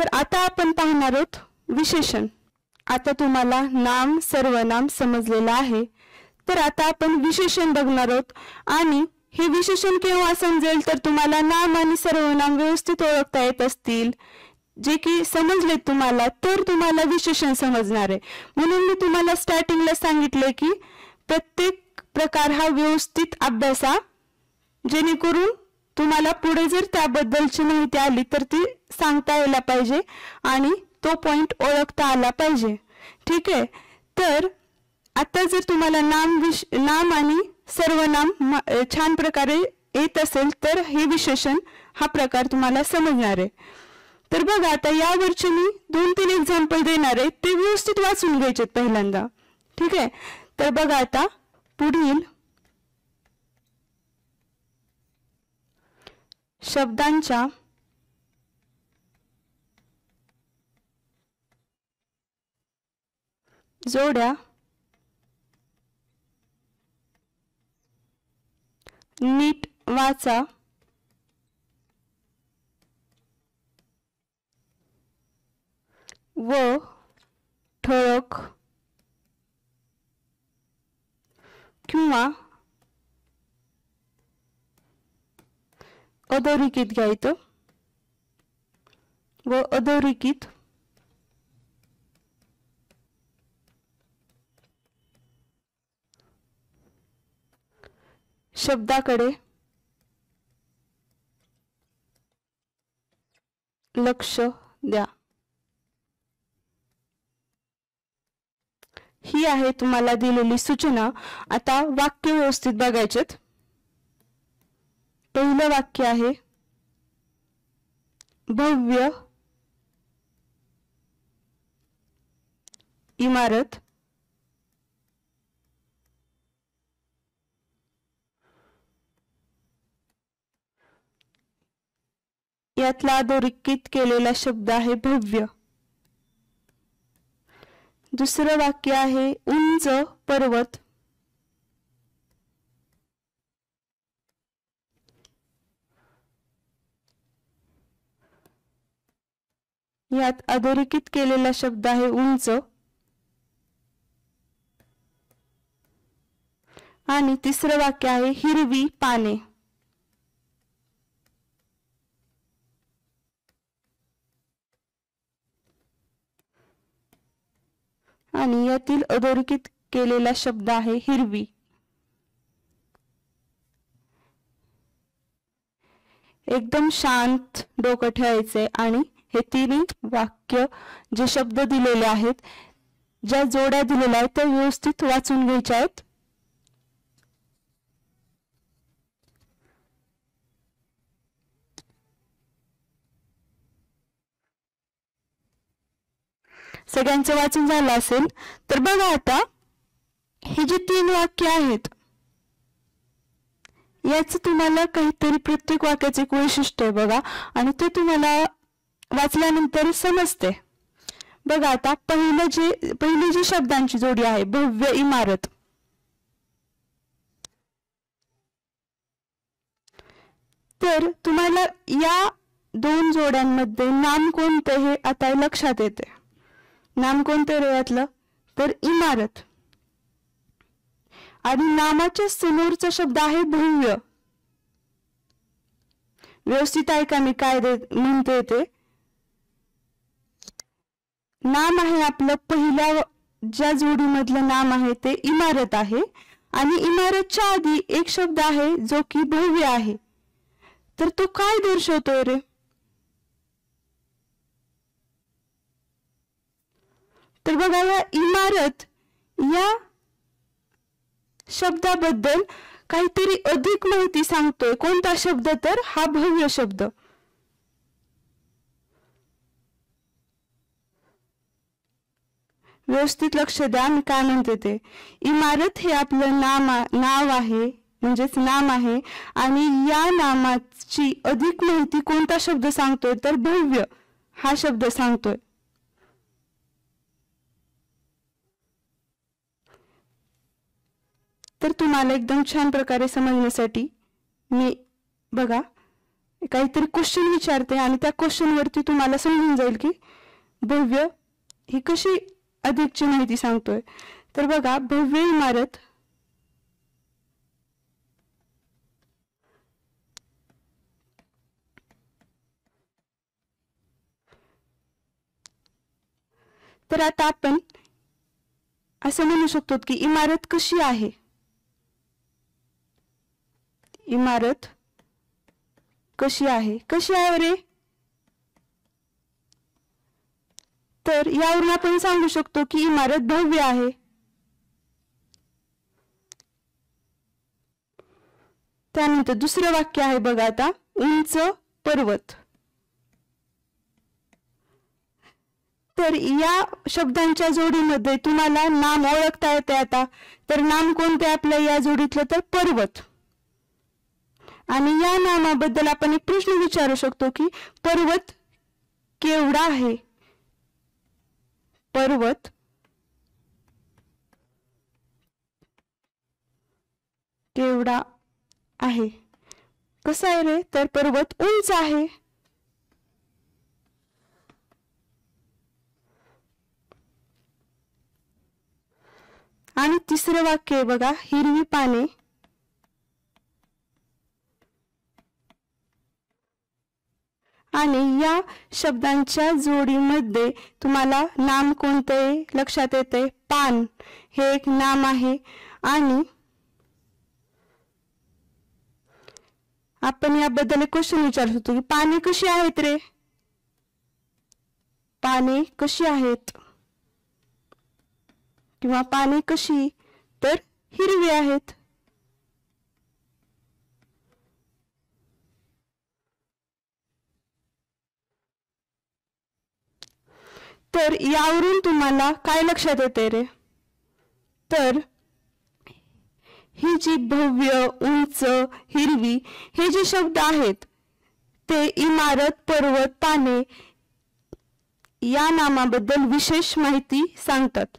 तर आता आपण पाहणार आहोत विशेषण। आता तुम्हाला नाम सर्वनाम समजलेलं आहे, तर आता आपण विशेषण बघणार आहोत। आणि हे विशेषण केव्हा समजेल तर तुम्हाला नाम आणि सर्वनाम व्यवस्थित ओळखता येत असतील, जे की समजले तुम्हाला, तर तुम्हाला विशेषण समजणार आहे। म्हणून मी तुम्हाला स्टार्टिंगला सांगितले की प्रत्येक प्रकार हा व्यवस्थित अभ्यासा, जेणेकरून तुम्हाला पुढे जर त्याबद्दलची माहिती आली तर ती सांगता यायला पाहिजे आणि तो पॉइंट ओळखता आला पाहिजे। ठीक आहे, तर आता जर तुम्हाला नाम आणि सर्वनाम छान प्रकारे येत असेल तर हे विशेषण हा प्रकार तुम्हाला समजणार आहे। तर बघा, आता यावरचे मी 2-3 एक्झाम्पल देणार आहे, ते व्यवस्थित वाचून घ्यायचे पहिल्यांदा। ठीक आहे, तर बघा, आता पुढील शब्दांच्या जोड्या नीट वाचा व ठळक किंवा अधोरेखित घ्यायचं व अधोरेखित शब्दाकडे लक्ष द्या। ही आहे तुम्हाला दिलेली सूचना। आता वाक्य व्यवस्थित बघायचेत। पहिलं वाक्य आहे, भव्य इमारत यातला अधोरेखित केलेला शब्द आहे भव्य। दुसरं वाक्य आहे, उंच पर्वत यात अधोरेखित केलेला शब्द आहे उंच। आणि तिसरं वाक्य आहे, हिरवी पाने आणि यातील अधोरेखित केलेला शब्द आहे हिरवी। एकदम शांत डोकं ठेवायचे आणि हे तिन्ही वाक्य जे शब्द दिलेले आहेत, ज्या जोड्या दिलेल्या आहेत त्या व्यवस्थित वाचून घ्यायच्या आहेत। सगळ्यांचं वाचून झालं असेल तर बघा, आता हे जे 3 वाक्य आहेत याच तुम्हाला काहीतरी प्रत्येक वाक्याचे एक वैशिष्ट्य आहे बघा, आणि ते तुम्हाला वाचल्यानंतर समजते। बघा, आता पहिली जी शब्दांची जोडी आहे भव्य इमारत, तर तुम्हाला या 2 जोड्यांमध्ये नाम कोणतं हे आता लक्षात येते। नाम कोणतं रे यातलं तर इमारत, आणि नामाच्या समोरचा शब्द आहे भव्य। व्यवस्थित ऐका मी काय म्हणते ते। नाम आहे आपलं पहिल्या ज्या जोडीमधलं नाम आहे ते इमारत आहे, आणि इमारतच्या आधी एक शब्द आहे जो की भव्य आहे। तर तो काय दर्शवतोय रे? तर बघा, या इमारत या शब्दाबद्दल काहीतरी अधिक माहिती सांगतोय। कोणता शब्द तर हा भव्य शब्द। व्यवस्थित लक्ष द्या मी काय म्हणते ते। इमारत हे आपलं नाव आहे, म्हणजेच नाम आहे, आणि या नामाची अधिक माहिती कोणता शब्द सांगतोय तर भव्य हा शब्द सांगतोय। तर तुम्हाला एकदम छान प्रकारे समजण्यासाठी मी बघा काहीतरी क्वेश्चन विचारते आणि त्या क्वेश्चन वरती तुम्हाला समजून जाईल की भव्य ही कशी अधिकची माहिती सांगतोय. तर बघा, भव्य इमारत तर आता आपण असं म्हणू शकतो की इमारत कशी आहे. इमारत कशी आहे. कशी आहे रे. तर यावरून आपण सांगू शकतो की इमारत भव्य आहे. त्यानंतर दुसरं वाक्य आहे बघा आता, उंच पर्वत. तर या शब्दांच्या जोडीमध्ये तुम्हाला नाम ओळखता येते. आता तर नाम कोणते आपल्या या जोडीतलं, तर पर्वत. आणि या नामाबद्दल आपण एक प्रश्न विचारू शकतो की पर्वत केवढा आहे. पर्वत केवढा आहे. कसा आहे रे. तर पर्वत उंच आहे. आणि तिसरं वाक्य आहे बघा, हिरवी पाने. आणि या शब्दांच्या जोडीमध्ये तुम्हाला नाम कोणते लक्षात येते. पान हे एक नाम आहे. आणि आपण याबद्दल एक क्वेश्चन विचारू शकतो की पाने कशी आहेत रे. पाने कशी आहेत किंवा पाने कशी, तर हिरवी आहेत. तर यावरून तुम्हाला काय लक्षात येते रे. तर ही जी भव्य, उंच, हिरवी हे जे शब्द आहेत ते इमारत, पर्वत, पाने या नामाबद्दल विशेष माहिती सांगतात.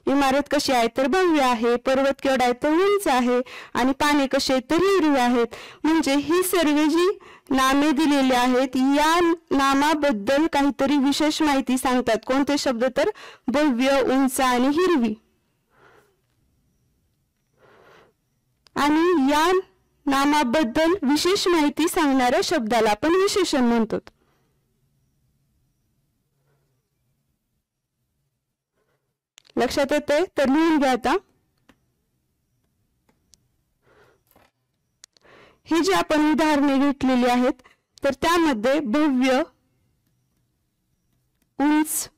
इमारत कशी आहे तर भव्य आहे. पर्वत केवढा आहे तर उंच आहे. आणि पाने कशी आहेत तर हिरवी आहेत. म्हणजे ही सर्व जी नामे दिलेली आहेत या नामाबद्दल काहीतरी विशेष माहिती सांगतात. कोणते शब्द तर भव्य, उंच आणि हिरवी. आणि या नामाबद्दल विशेष माहिती सांगणाऱ्या शब्दाला आपण विशेषण म्हणतो. लक्षात येते तर लिहून घ्या. आता हे जे आपण उदाहरणे घेतलेली आहेत तर त्यामध्ये भव्य, उंच,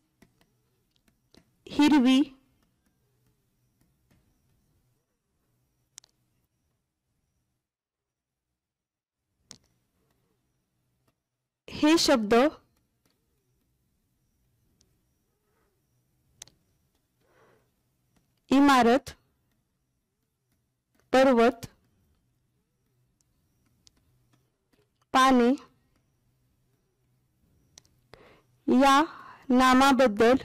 हिरवी, हे शब्द इमारत, पर्वत, पाने या नामाबद्दल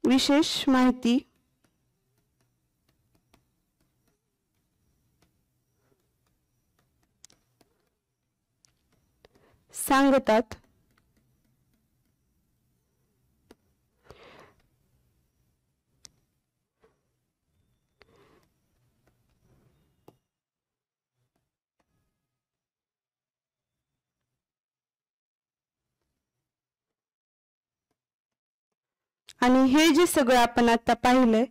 विशेष माहिती सांगतात. आणि हे जे सगळं आपण आता पाहिलंय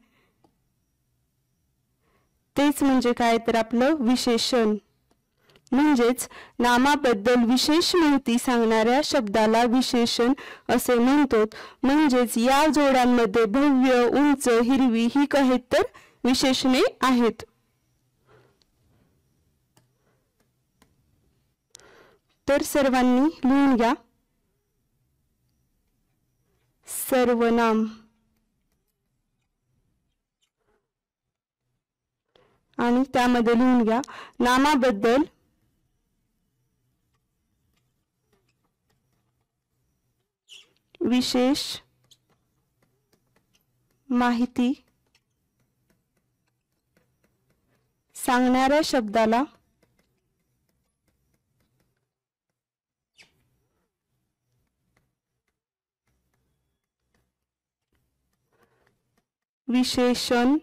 तेच म्हणजे काय तर आपलं विशेषण. म्हणजेच नामाबद्दल विशेष माहिती सांगणाऱ्या शब्दाला विशेषण असे म्हणतो. म्हणजेच या जोड्यांमध्ये भव्य, उंच, हिरवी ही काही तर विशेषणे आहेत. तर सर्वांनी लिहून घ्या. सर्वनाम आणि त्यामध्ये लिहून घ्या नामाबद्दल विशेष माहिती सांगणाऱ्या शब्दाला विशेषण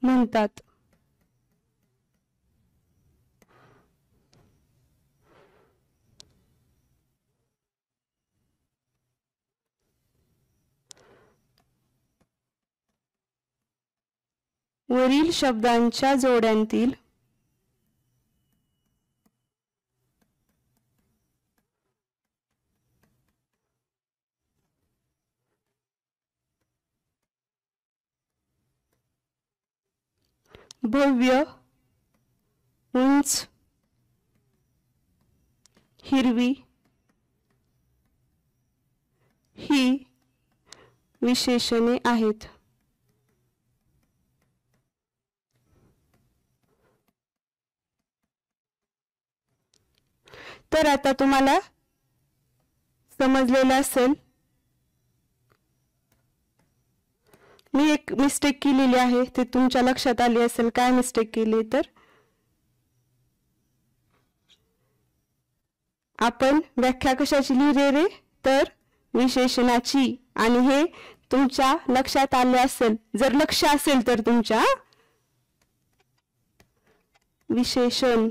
म्हणतात. वरील शब्दांच्या जोड्यांतील भव्य, उंच, हिरवी ही विशेषणे आहेत. तर आता तुम्हाला समजलेलं असेल. मी एक मिस्टेक केलेली आहे, ते तुमच्या लक्षात आली असेल. काय मिस्टेक केली? तर आपण व्याख्या कशाची लिहिली रे? तर विशेषणाची. आणि हे तुमच्या लक्षात आले असेल, जर लक्ष असेल तर तुमच्या. विशेषण.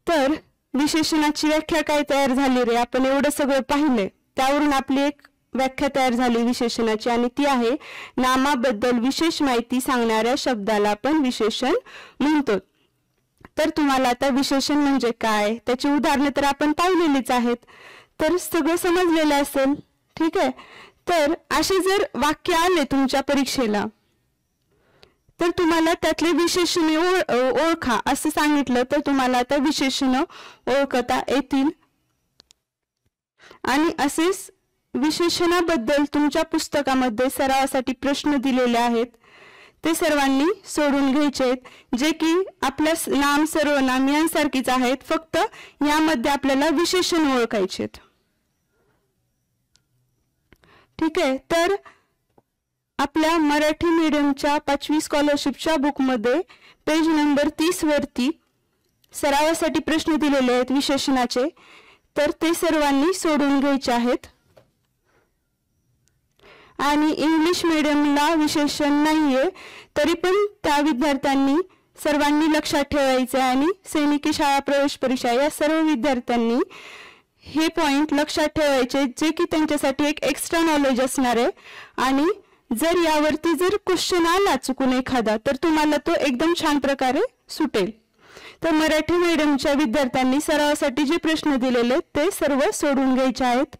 तर विशेषणाची व्याख्या काय तयार झाली रे? आपण एवढं सगळं पाहिलंय, त्यावरून आपली एक व्याख्या तयार झाली विशेषणाची, आणि ती आहे नामाबद्दल विशेष माहिती सांगणाऱ्या शब्दाला आपण विशेषण म्हणतो. तर तुम्हाला आता विशेषण म्हणजे काय, त्याची उदाहरणे तर आपण पाहिलेलीच आहेत, तर सगळं समजलेलं असेल. ठीक आहे. तर असे जर वाक्य आले तुमच्या परीक्षेला, तर तुम्हाला त्यातले विशेषणे ओळखा असं सांगितलं, तर तुम्हाला आता विशेषण ओळखता येतील. आणि असेच विशेषणाबद्दल तुमच्या पुस्तकामध्ये सरावासाठी प्रश्न दिलेले आहेत, ते सर्वांनी सोडून घ्यायचे आहेत, जे की आपल्या नाम सर्वनाम यांसारखीच आहेत, फक्त यामध्ये आपल्याला विशेषण ओळखायचे आहेत. ठीक आहे. तर आपल्या मराठी मीडियमच्या 5वी स्कॉलरशिपच्या बुकमध्ये पेज नंबर 30 वरती सरावासाठी प्रश्न दिलेले आहेत विशेषणाचे, तर ते सर्वांनी सोडून घ्यायचे आहेत. आणि इंग्लिश मीडियमला विशेषण नाहीये, तरी पण त्या विद्यार्थ्यांनी सर्वांनी लक्षात ठेवायचे, आणि सैनिकी शाळा प्रवेश परीक्षा या सर्व विद्यार्थ्यांनी हे पॉइंट लक्षात ठेवायचे, जे की त्यांच्यासाठी एक एक्स्ट्रा नॉलेज असणार आहे. आणि जर यावरती जर क्वेश्चन आला चुकून एखादा, तर तुम्हाला तो एकदम छान प्रकारे सुटेल. तर मराठी मीडियमच्या विद्यार्थ्यांनी सरावासाठी जे प्रश्न दिलेले ते सर्व सोडून घ्यायचे आहेत.